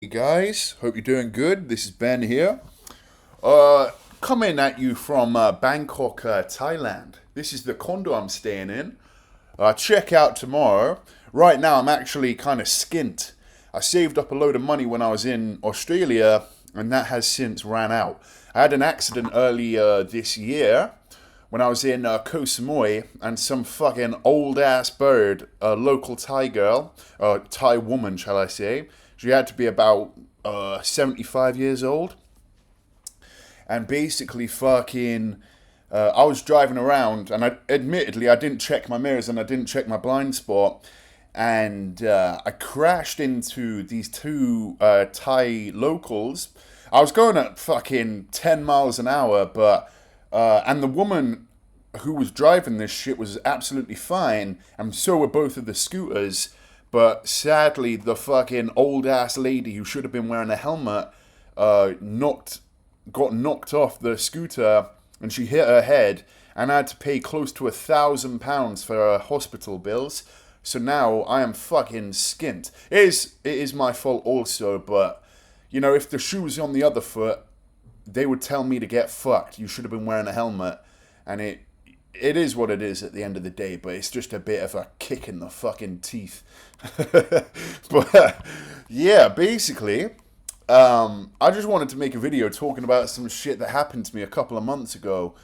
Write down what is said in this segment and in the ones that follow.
Hey guys, hope you're doing good. This is Ben here. Uh, Coming at you from Bangkok, Thailand. This is the condo I'm staying in. Check out tomorrow. Right now, I'm actually kind of skint. I saved up a load of money when I was in Australia, and that has since ran out. I had an accident earlier this year when I was in Koh Samui, and some fucking old ass bird, a local Thai girl, Thai woman, shall I say. She had to be about 75 years old, and basically fucking I was driving around, and admittedly I didn't check my mirrors and I didn't check my blind spot, and I crashed into these two Thai locals. I was going at fucking 10 miles an hour, but and the woman who was driving this shit was absolutely fine, and so were both of the scooters. But sadly, the fucking old ass lady who should have been wearing a helmet uh, knocked got knocked off the scooter, and she hit her head, and I had to pay close to £1,000 for her hospital bills. So now I am fucking skint. It is my fault also, but if the shoe was on the other foot, they would tell me to get fucked. You should have been wearing a helmet, and it is what it is at the end of the day. But it's just a bit of a kick in the fucking teeth. But yeah, basically, I just wanted to make a video talking about some shit that happened to me a couple of months ago.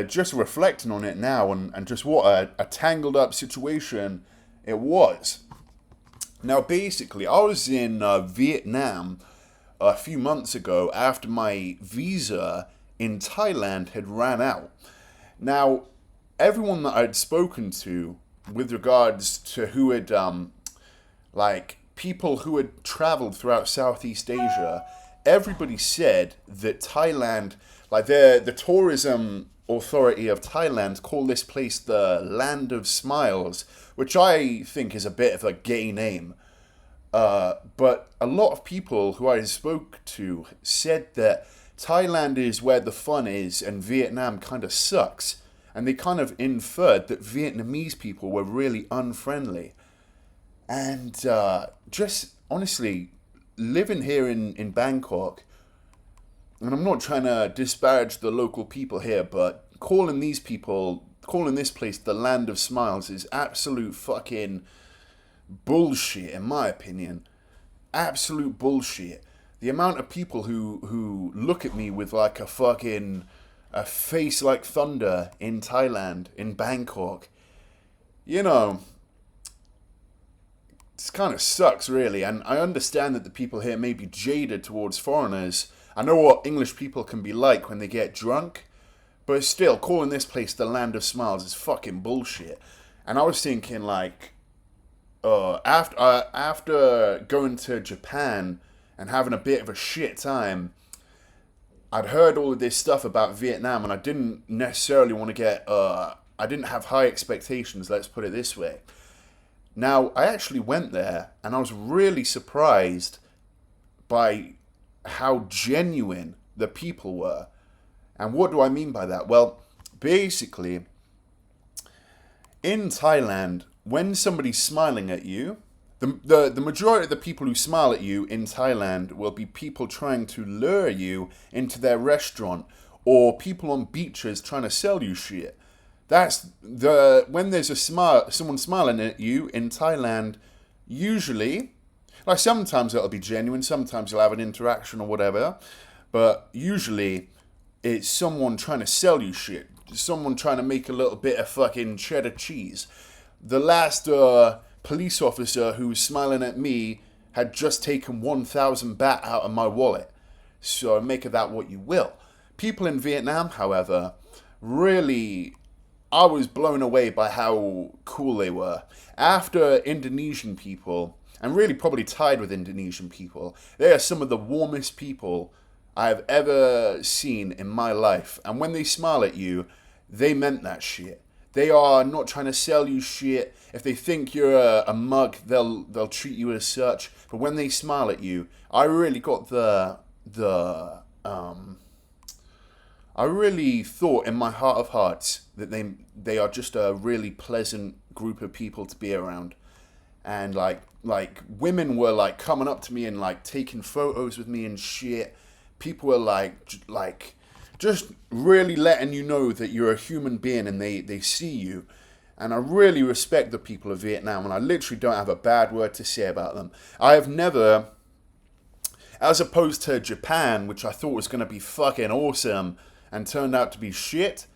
Just reflecting on it now, and just what a tangled up situation it was. Now, basically, I was in Vietnam a few months ago after my visa in Thailand had ran out. Now, everyone that I'd spoken to with regards to who had, like, people who had traveled throughout Southeast Asia, everybody said that Thailand, like, the tourism authority of Thailand, call this place the Land of Smiles, which I think is a bit of a gay name. But a lot of people who I spoke to said that Thailand is where the fun is and Vietnam kind of sucks. And they kind of inferred that Vietnamese people were really unfriendly. And just honestly, living here in Bangkok, and I'm not trying to disparage the local people here, but calling this place the Land of Smiles is absolute fucking bullshit, in my opinion. Absolute bullshit. The amount of people who look at me with like a face like thunder in Thailand, in Bangkok, you know, this kind of sucks, really. And I understand that the people here may be jaded towards foreigners. I know what English people can be like when they get drunk, but still, calling this place the Land of Smiles is fucking bullshit. And I was thinking, like, after going to Japan and having a bit of a shit time, I'd heard all of this stuff about Vietnam, and I didn't necessarily want to get. I didn't have high expectations. Let's put it this way. Now, I actually went there, and I was really surprised by how genuine the people were. And what do I mean by that? Well, basically, in Thailand, when somebody's smiling at you, the majority of the people who smile at you in Thailand will be people trying to lure you into their restaurant, or people on beaches trying to sell you shit. That's when there's someone smiling at you in Thailand, usually, like sometimes it'll be genuine, sometimes you'll have an interaction or whatever, but usually it's someone trying to sell you shit, someone trying to make a little bit of fucking cheddar cheese. The last police officer who was smiling at me had just taken 1,000 baht out of my wallet. So make of that what you will. People in Vietnam, however, really, I was blown away by how cool they were. After Indonesian people, and really probably tied with Indonesian people, they are some of the warmest people I have ever seen in my life. And when they smile at you, they meant that shit. They are not trying to sell you shit. If they think you're a mug, they'll treat you as such. But when they smile at you, I really got the I really thought in my heart of hearts that they are just a really pleasant group of people to be around. and like women were like coming up to me and like taking photos with me and shit. People were like just really letting you know that you're a human being and they see you. And I really respect the people of Vietnam, and I literally don't have a bad word to say about them. I have never, as opposed to Japan, which I thought was going to be fucking awesome and turned out to be shit,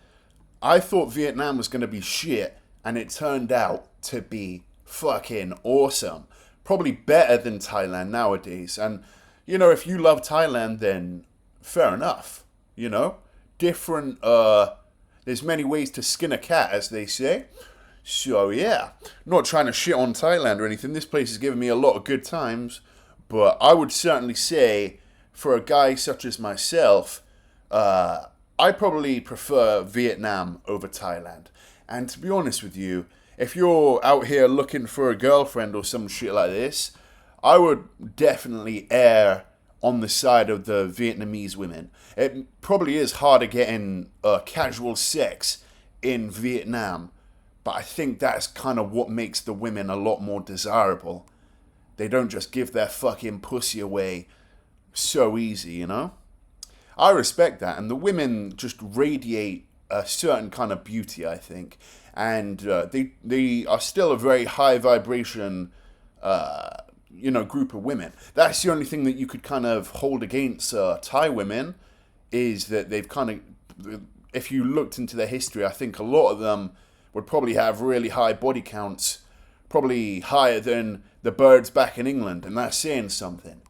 I thought Vietnam was going to be shit, and it turned out to be fucking awesome. Probably better than Thailand nowadays. And, you know, if you love Thailand, then fair enough. You know? Different, there's many ways to skin a cat, as they say. So, yeah. Not trying to shit on Thailand or anything. This place has given me a lot of good times. But I would certainly say, for a guy such as myself, I probably prefer Vietnam over Thailand. And to be honest with you, if you're out here looking for a girlfriend or some shit like this, I would definitely err on the side of the Vietnamese women. It probably is harder getting casual sex in Vietnam, but I think that's kind of what makes the women a lot more desirable. They don't just give their fucking pussy away so easy, you know? I respect that, and the women just radiate a certain kind of beauty, I think. And they are still a very high vibration, group of women. That's the only thing that you could kind of hold against Thai women, is that they've kind of, if you looked into their history, I think a lot of them would probably have really high body counts, probably higher than the birds back in England, and that's saying something.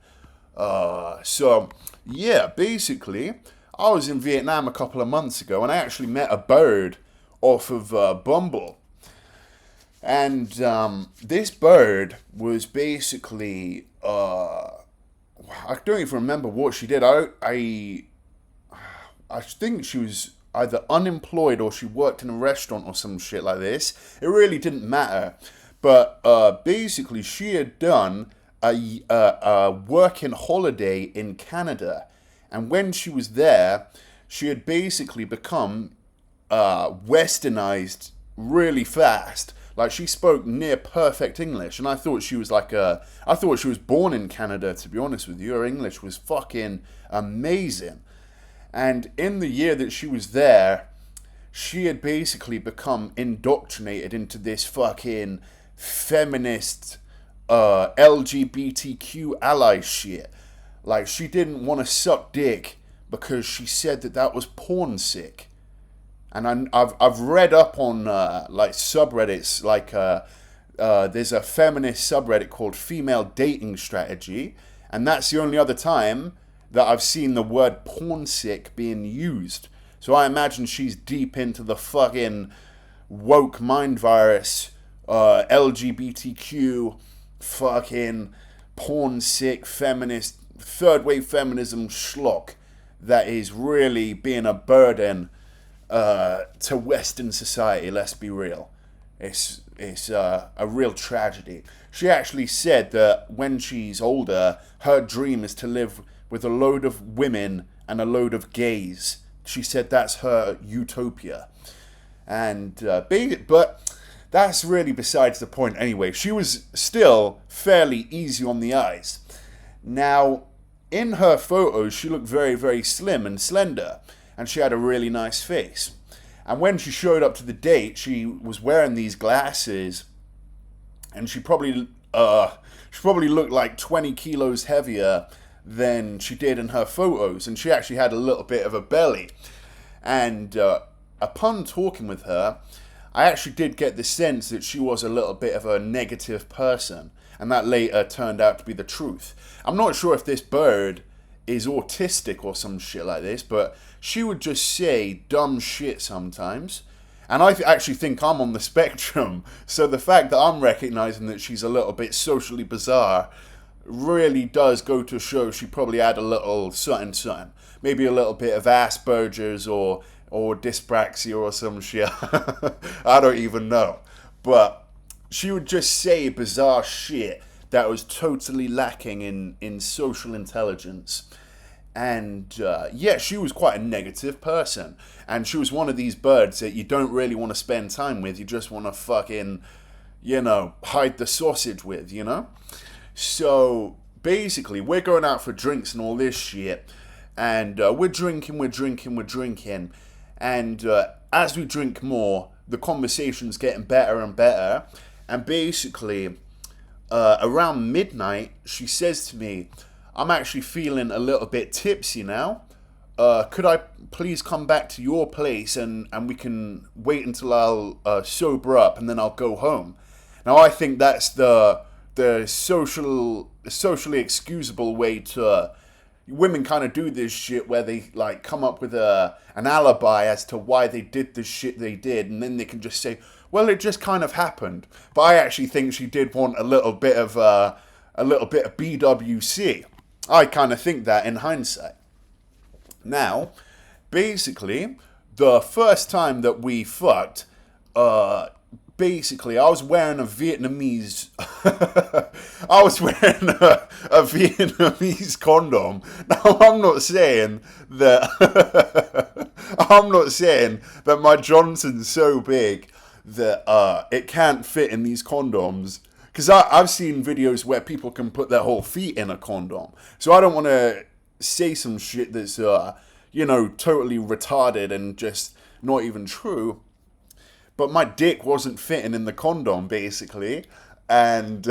So, yeah, basically, I was in Vietnam a couple of months ago, and I actually met a bird off of Bumble. And this bird was basically, I don't even remember what she did. I think she was either unemployed or she worked in a restaurant or some shit like this. It really didn't matter. But basically, she had done a working holiday in Canada. And when she was there, she had basically become westernized really fast. Like, she spoke near perfect English, and I thought she was born in Canada, to be honest with you. Her English was fucking amazing. And in the year that she was there, she had basically become indoctrinated into this fucking feminist LGBTQ ally shit. Like, she didn't want to suck dick because she said that was porn sick. And I've read up on like subreddits, like there's a feminist subreddit called Female Dating Strategy, and that's the only other time that I've seen the word porn sick being used. So I imagine she's deep into the fucking woke mind virus, LGBTQ, fucking porn sick feminist, third wave feminism schlock that is really being a burden to Western society. Let's be real. It's a real tragedy. She actually said that when she's older, her dream is to live with a load of women and a load of gays. She said that's her utopia. And but that's really besides the point anyway. She was still fairly easy on the eyes. Now, in her photos, she looked very, very slim and slender, and she had a really nice face. And when she showed up to the date, she was wearing these glasses, and she probably looked like 20 kilos heavier than she did in her photos, and she actually had a little bit of a belly. And upon talking with her, I actually did get the sense that she was a little bit of a negative person, and that later turned out to be the truth. I'm not sure if this bird is autistic or some shit like this, but she would just say dumb shit sometimes. And I actually think I'm on the spectrum, so the fact that I'm recognizing that she's a little bit socially bizarre really does go to show she probably had a little something. Maybe a little bit of Asperger's or dyspraxia or some shit. I don't even know. But she would just say bizarre shit that was totally lacking in social intelligence. And yeah, she was quite a negative person. And she was one of these birds that you don't really want to spend time with. You just want to fucking hide the sausage with, So basically, we're going out for drinks and all this shit, and we're drinking, and as we drink more, the conversation's getting better and better, and basically, around midnight, she says to me, I'm actually feeling a little bit tipsy now. Could I please come back to your place and we can wait until I'll sober up and then I'll go home? Now I think that's the socially excusable way to women kind of do this shit where they like come up with an alibi as to why they did the shit they did, and then they can just say, well, it just kind of happened. But I actually think she did want a little bit of BWC. I kind of think that in hindsight. Now, basically, the first time that we fucked, basically, I was wearing a Vietnamese Vietnamese condom. Now, I'm not saying that my Johnson's so big that it can't fit in these condoms. Because I've seen videos where people can put their whole feet in a condom. So I don't want to say some shit that's, totally retarded and just not even true. But my dick wasn't fitting in the condom, basically. And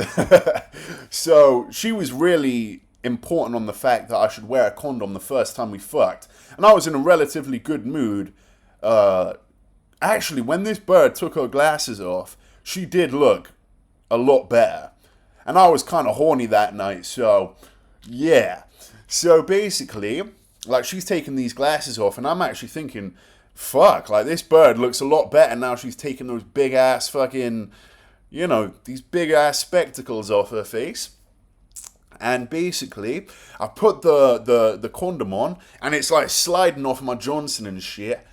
so she was really important on the fact that I should wear a condom the first time we fucked. And I was in a relatively good mood. Actually, when this bird took her glasses off, she did look a lot better. And I was kind of horny that night, so yeah. So basically, like, she's taking these glasses off, and I'm actually thinking, fuck, like, this bird looks a lot better now she's taking those big ass fucking, these big ass spectacles off her face. And basically, I put the condom on, and it's like sliding off my Johnson and shit.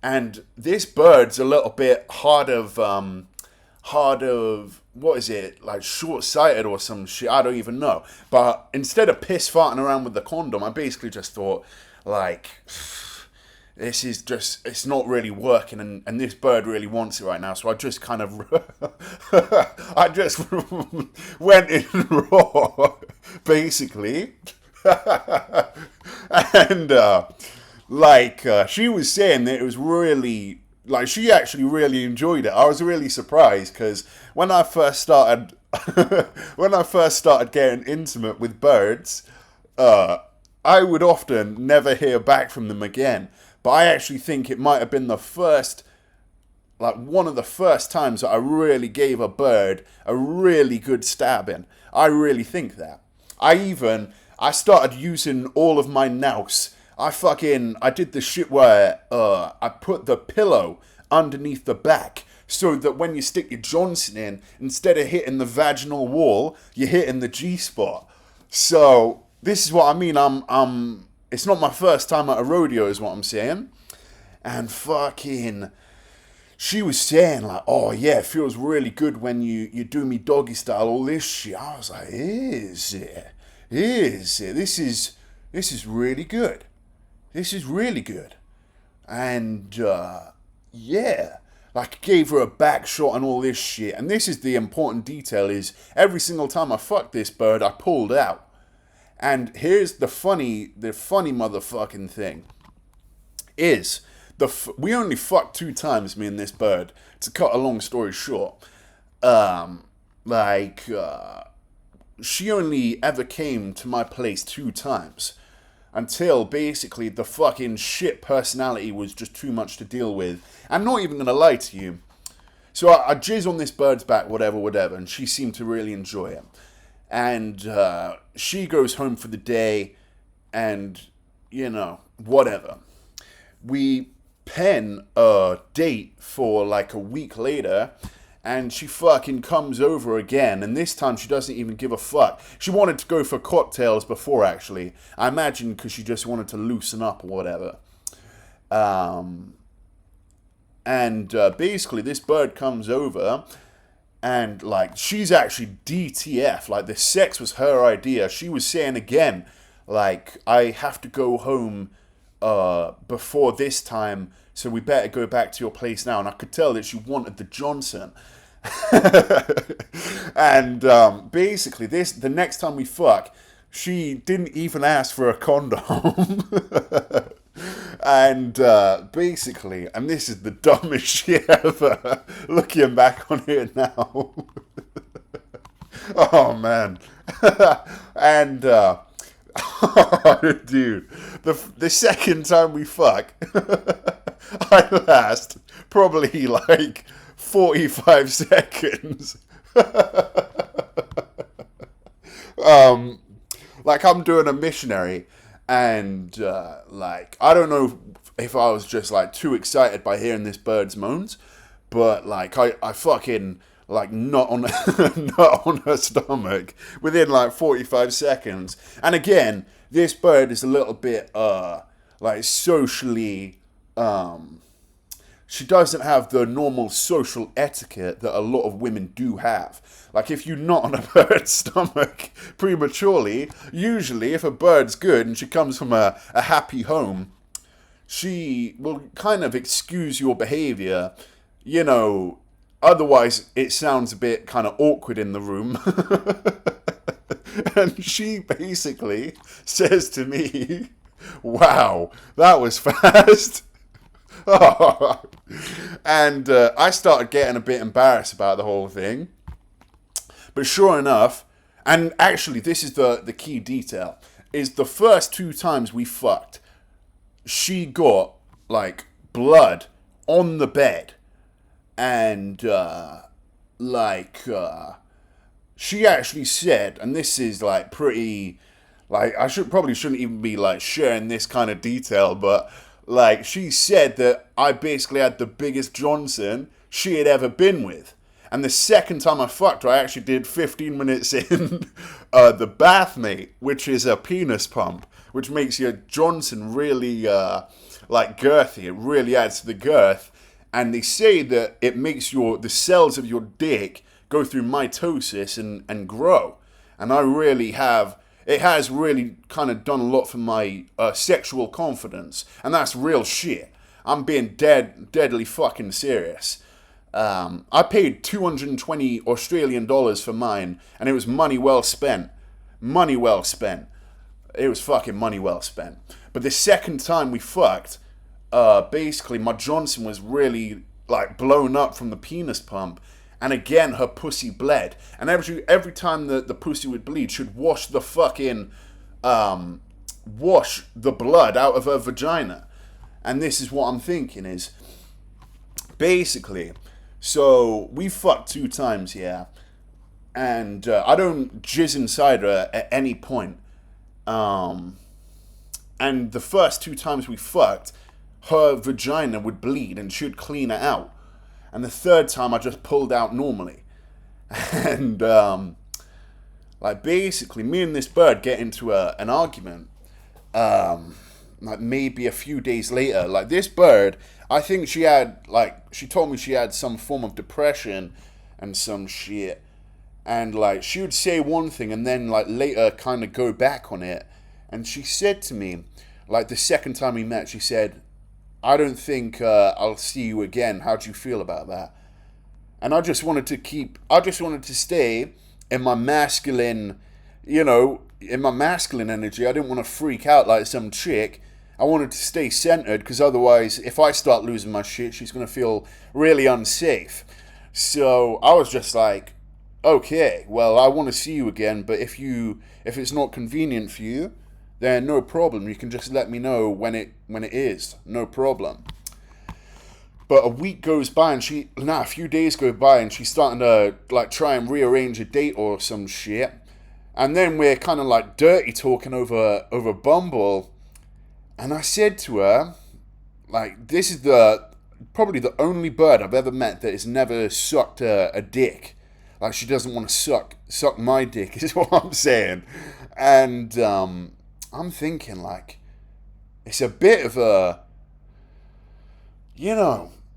And this bird's a little bit hard of what is it, like short-sighted or some shit, I don't even know. But instead of piss farting around with the condom, I basically just thought, like, this is just, it's not really working, and this bird really wants it right now. So I just kind of, I just went in raw, basically. And, she was saying that it was really, like, she actually really enjoyed it. I was really surprised, because when I first started getting intimate with birds, I would often never hear back from them again. But I actually think it might have been one of the first times that I really gave a bird a really good stabbing. I really think that. I started using all of my nous. I did the shit where I put the pillow underneath the back so that when you stick your Johnson in, instead of hitting the vaginal wall, you're hitting the G-spot. So this is what I mean. It's not my first time at a rodeo, is what I'm saying. And she was saying, like, oh yeah, it feels really good when you do me doggy style, all this shit. I was like, is it? This is really good. This is really good. And, yeah. Like, gave her a back shot and all this shit. And this is the important detail, is every single time I fucked this bird, I pulled out. And here's the funny motherfucking thing. Is, we only fucked 2 times, me and this bird. To cut a long story short. She only ever came to my place 2 times. Until basically the fucking shit personality was just too much to deal with. I'm not even going to lie to you. So I jizz on this bird's back, whatever, and she seemed to really enjoy it. And she goes home for the day, and, whatever. We pen a date for like a week later, and she fucking comes over again, and this time she doesn't even give a fuck. She wanted to go for cocktails before, actually. I imagine because she just wanted to loosen up or whatever. Basically this bird comes over, and like, she's actually DTF. Like, the sex was her idea. She was saying again, like, I have to go home before this time, so we better go back to your place now. And I could tell that she wanted the Johnson. And basically, the next time we fuck, she didn't even ask for a condom. And basically, and this is the dumbest shit ever, looking back on it now. Oh man. And dude, the second time we fuck, I last probably like 45 seconds. Like I'm doing a missionary, and like I don't know if I was just like too excited by hearing this bird's moans, but like I fucking like not on not on her stomach within like 45 seconds. And again, this bird is a little bit like socially she doesn't have the normal social etiquette that a lot of women do have. Like if you knot on a bird's stomach prematurely, usually if a bird's good and she comes from a happy home, she will kind of excuse your behavior, you know, otherwise it sounds a bit kind of awkward in the room. And she basically says to me, wow, that was fast. And I started getting a bit embarrassed about the whole thing. But sure enough, and actually this is the key detail, is the first 2 times we fucked, she got like blood on the bed. And she actually said, and this is like pretty, like I shouldn't even be like sharing this kind of detail, but like she said that I basically had the biggest Johnson she had ever been with. And the second time I fucked her, I actually did 15 minutes in the bath mate, which is a penis pump, which makes your Johnson really like girthy. It really adds to the girth. And they say that it makes the cells of your dick go through mitosis and grow. And it has really kind of done a lot for my sexual confidence. And that's real shit. I'm being deadly fucking serious. I paid 220 Australian dollars for mine, and it was money well spent. Money well spent. It was fucking money well spent. But the second time we fucked, basically my Johnson was really like blown up from the penis pump, and again her pussy bled. And every time the pussy would bleed, she'd wash the fucking wash the blood out of her vagina. And this is what I'm thinking is basically, so we fucked 2 times, yeah, and I don't jizz inside her at any point. And the first 2 times we fucked, her vagina would bleed and she'd clean it out. And the third time I just pulled out normally. And like basically me and this bird get into an argument. Like maybe a few days later, like this bird, I think she told me she had some form of depression and some shit. And like she would say one thing and then like later kind of go back on it. And she said to me, like the second time we met, she said, I don't think I'll see you again. How do you feel about that? And I just wanted to stay in my masculine, in my masculine energy. I didn't want to freak out like some chick. I wanted to stay centered, because otherwise, if I start losing my shit, she's going to feel really unsafe. So I was just like, okay, well, I want to see you again, but if it's not convenient for you, then no problem. You can just let me know when it is. No problem. But a week goes by and a few days go by and she's starting to like try and rearrange a date or some shit. And then we're kind of like dirty talking over Bumble. And I said to her, like, this is probably the only bird I've ever met that has never sucked a dick. Like, she doesn't want to suck my dick, is what I'm saying. And I'm thinking, like, it's a bit of a,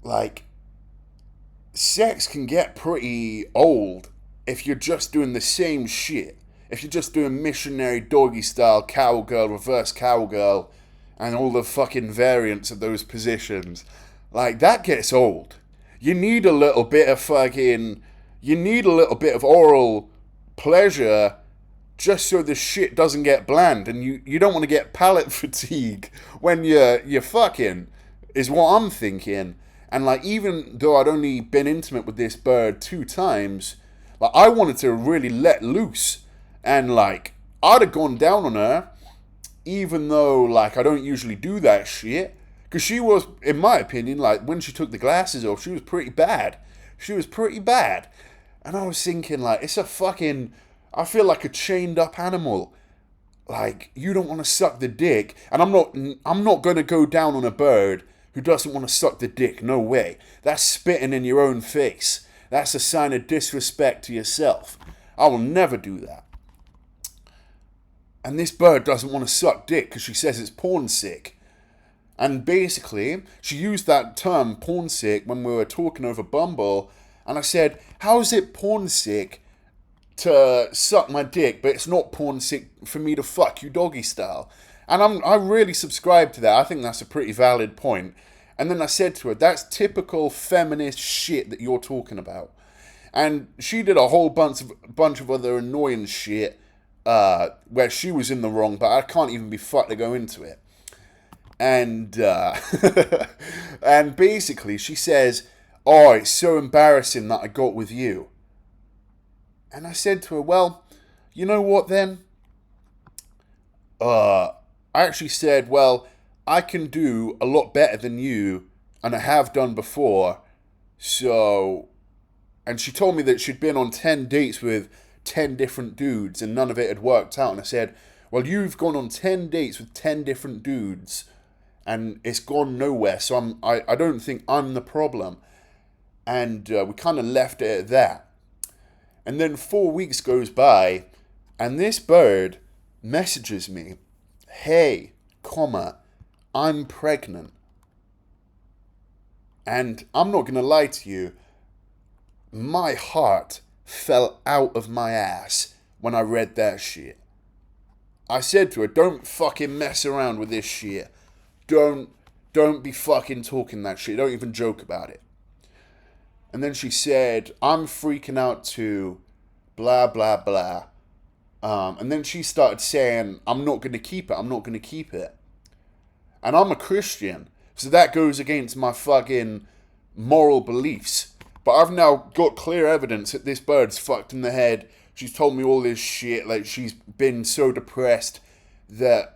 like, sex can get pretty old if you're just doing the same shit. If you're just doing missionary doggy style, cowgirl, reverse cowgirl, and all the fucking variants of those positions. Like, that gets old. You need a little bit of fucking, you need a little bit of oral pleasure just so the shit doesn't get bland, and you don't want to get palate fatigue when you're fucking, is what I'm thinking. And like, even though I'd only been intimate with this bird 2 times, like, I wanted to really let loose, and like, I'd have gone down on her, even though like I don't usually do that shit, because she was, in my opinion, like, when she took the glasses off, she was pretty bad. She was pretty bad. And I was thinking, like, it's a fucking, I feel like a chained up animal. Like, you don't want to suck the dick, and I'm not going to go down on a bird who doesn't want to suck the dick. No way. That's spitting in your own face. That's a sign of disrespect to yourself. I will never do that. And this bird doesn't want to suck dick because she says it's porn sick. And basically, she used that term, porn sick, when we were talking over Bumble. And I said, how is it porn sick to suck my dick, but it's not porn sick for me to fuck you doggy style? And I really subscribe to that. I think that's a pretty valid point. And then I said to her, that's typical feminist shit that you're talking about. And she did a whole bunch of other annoying shit where she was in the wrong, but I can't even be fucked to go into it. And and basically she says, oh, it's so embarrassing that I got with you. And I said to her, well, you know what then? I actually said, well, I can do a lot better than you, and I have done before. So, and she told me that she'd been on 10 dates with 10 different dudes and none of it had worked out. And I said, well, you've gone on 10 dates with 10 different dudes and it's gone nowhere, so I don't think I'm the problem. And we kind of left it at that. And then 4 weeks goes by, and this bird messages me, hey, I'm pregnant. And I'm not going to lie to you, my heart fell out of my ass when I read that shit. I said to her, don't fucking mess around with this shit. Don't be fucking talking that shit. Don't even joke about it. And then she said, I'm freaking out too, blah, blah, blah. And then she started saying, I'm not going to keep it. And I'm a Christian, so that goes against my fucking moral beliefs. But I've now got clear evidence that this bird's fucked in the head. She's told me all this shit, like she's been so depressed that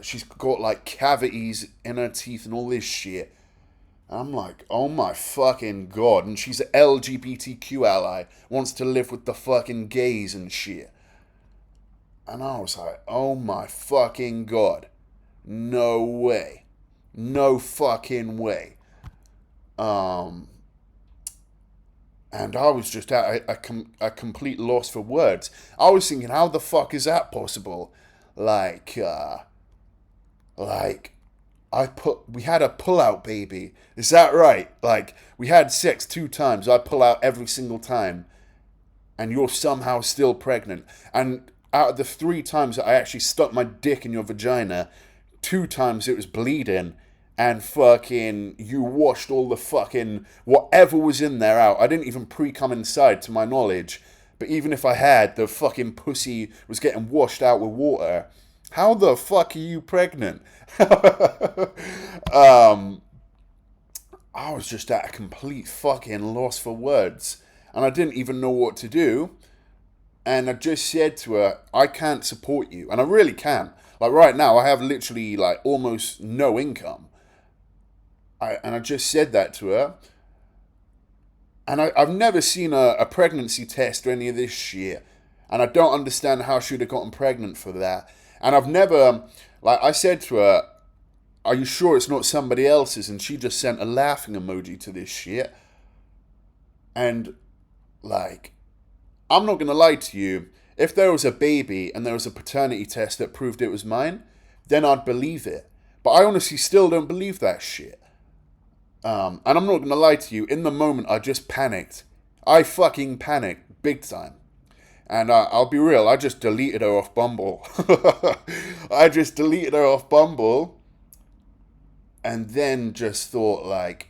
she's got like cavities in her teeth and all this shit. I'm like, oh my fucking god. And she's an LGBTQ ally, wants to live with the fucking gays and shit. And I was like, oh my fucking god. No way. No fucking way. And I was just at a complete loss for words. I was thinking, how the fuck is that possible? We had a pull-out baby. Is that right? Like, we had sex 2 times. I pull out every single time. And you're somehow still pregnant. And out of the 3 times that I actually stuck my dick in your vagina, 2 times it was bleeding. And fucking, you washed all the fucking, whatever was in there out. I didn't even pre-cum inside, to my knowledge. But even if I had, the fucking pussy was getting washed out with water. How the fuck are you pregnant? I was just at a complete fucking loss for words. And I didn't even know what to do. And I just said to her, I can't support you. And I really can't. Like right now, I have literally like almost no income. And I just said that to her. And I've never seen a pregnancy test or any of this shit. And I don't understand how she would have gotten pregnant for that. And I've never, like I said to her, are you sure it's not somebody else's? And she just sent a laughing emoji to this shit. And like, I'm not going to lie to you. If there was a baby and there was a paternity test that proved it was mine, then I'd believe it. But I honestly still don't believe that shit. And I'm not going to lie to you, in the moment I just panicked. I fucking panicked, big time. And I'll be real, I just deleted her off Bumble. And then just thought like,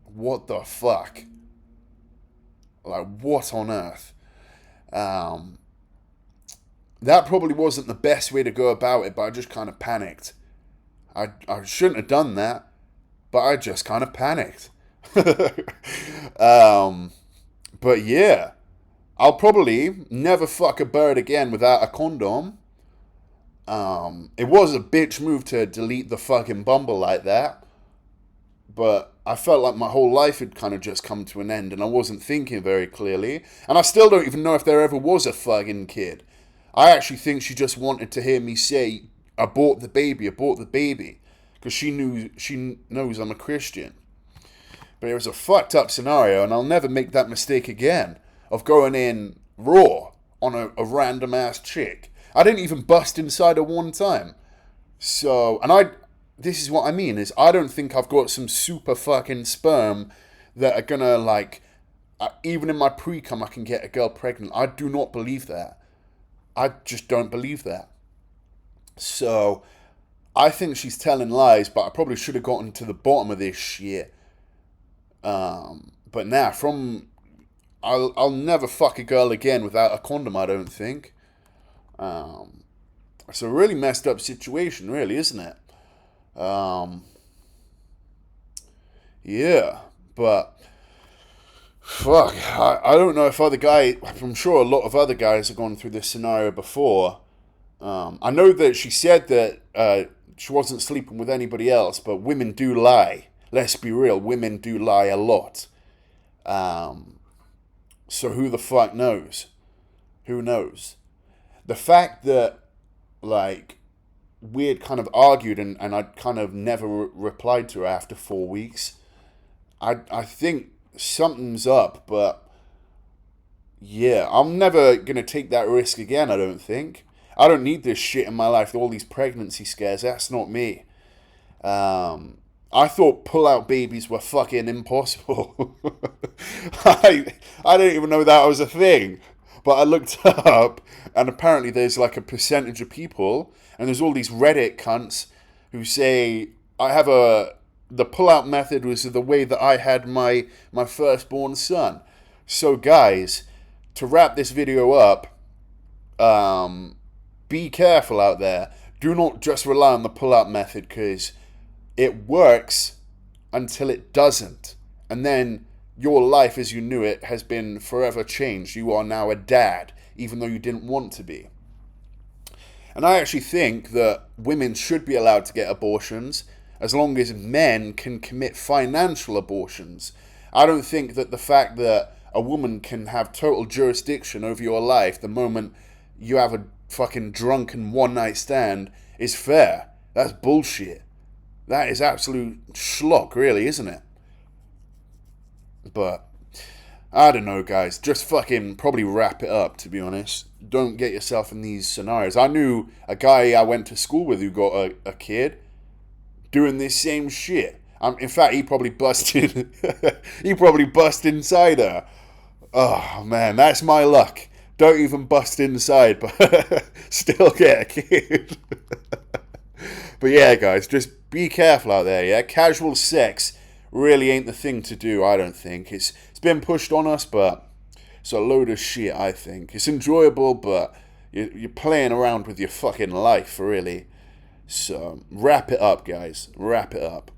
what the fuck? Like, what on earth? That probably wasn't the best way to go about it, but I just kind of panicked. I shouldn't have done that, but I just kind of panicked. But yeah, I'll probably never fuck a bird again without a condom. It was a bitch move to delete the fucking Bumble like that, but I felt like my whole life had kind of just come to an end and I wasn't thinking very clearly. And I still don't even know if there ever was a fucking kid. I actually think she just wanted to hear me say, I bought the baby, because she knows I'm a Christian. But it was a fucked up scenario, and I'll never make that mistake again of going in raw on a random ass chick. I didn't even bust inside her one time. So, this is what I mean, is I don't think I've got some super fucking sperm that are gonna, like, even in my pre-cum I can get a girl pregnant. I do not believe that. I just don't believe that. So, I think she's telling lies, but I probably should have gotten to the bottom of this shit. But now, I'll never fuck a girl again without a condom, I don't think. It's a really messed up situation, really, isn't it? Yeah, but fuck, I don't know if I'm sure a lot of other guys have gone through this scenario before. I know that she said that she wasn't sleeping with anybody else, but women do lie. Let's be real, women do lie a lot. So who the fuck knows? Who knows? The fact that, like, we had kind of argued and I'd kind of never replied to her after 4 weeks, I think something's up, but yeah, I'm never going to take that risk again, I don't think. I don't need this shit in my life, all these pregnancy scares, that's not me. I thought pull-out babies were fucking impossible. I didn't even know that was a thing. But I looked up, and apparently there's like a percentage of people, and there's all these Reddit cunts who say, the pull-out method was the way that I had my firstborn son. So guys, to wrap this video up, be careful out there. Do not just rely on the pull-out method, because it works until it doesn't. And then your life as you knew it has been forever changed. You are now a dad, even though you didn't want to be. And I actually think that women should be allowed to get abortions as long as men can commit financial abortions. I don't think that the fact that a woman can have total jurisdiction over your life the moment you have a fucking drunken one-night stand is fair. That's bullshit. That is absolute schlock, really, isn't it? But I don't know, guys. Just fucking probably wrap it up, to be honest. Don't get yourself in these scenarios. I knew a guy I went to school with who got a kid doing this same shit. In fact, he probably busted. He probably busted inside her. Oh man, that's my luck. Don't even bust inside, but still get a kid. But yeah, guys, just be careful out there. Yeah, casual sex really ain't the thing to do, I don't think. It's been pushed on us, but it's a load of shit, I think. It's enjoyable, but you're playing around with your fucking life, really. So, wrap it up, guys. Wrap it up.